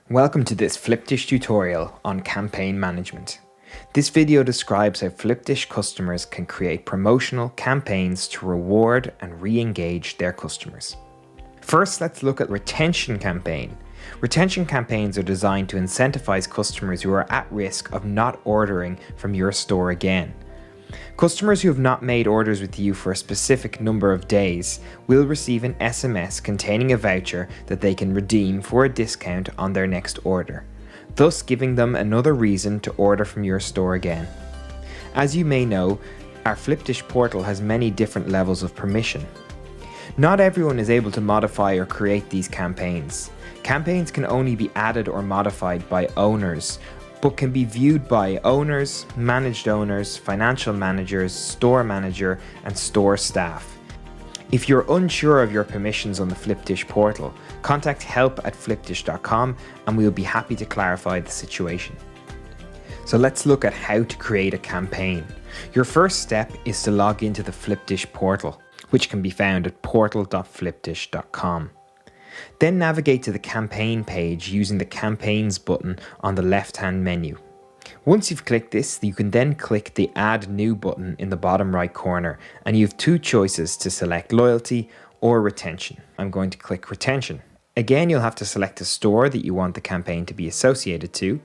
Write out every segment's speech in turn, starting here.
Welcome to this Flipdish tutorial on campaign management. This video describes how Flipdish customers can create promotional campaigns to reward and re-engage their customers. First, let's look at retention campaign. Retention campaigns are designed to incentivize customers who are at risk of not ordering from your store again. Customers who have not made orders with you for a specific number of days will receive an SMS containing a voucher that they can redeem for a discount on their next order, thus giving them another reason to order from your store again. As you may know, our Flipdish portal has many different levels of permission. Not everyone is able to modify or create these campaigns. Campaigns can only be added or modified by owners, but can be viewed by owners, managed owners, financial managers, store manager, and store staff. If you're unsure of your permissions on the Flipdish portal, contact help@flipdish.com and we will be happy to clarify the situation. So let's look at how to create a campaign. Your first step is to log into the Flipdish portal, which can be found at portal.flipdish.com. Then navigate to the campaign page using the campaigns button on the left-hand menu. Once you've clicked this, you can then click the add new button in the bottom right corner and you have two choices to select loyalty or retention. I'm going to click retention. Again, you'll have to select a store that you want the campaign to be associated to.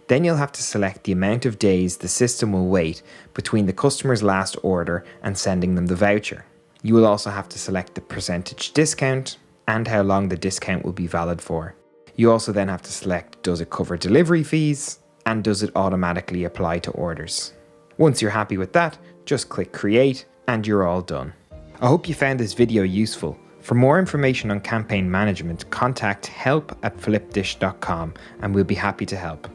Then you'll have to select the amount of days the system will wait between the customer's last order and sending them the voucher. You will also have to select the percentage discount and how long the discount will be valid for. You also then have to select, does it cover delivery fees and does it automatically apply to orders? Once you're happy with that, just click create and you're all done. I hope you found this video useful. For more information on campaign management, contact help@flipdish.com and we'll be happy to help.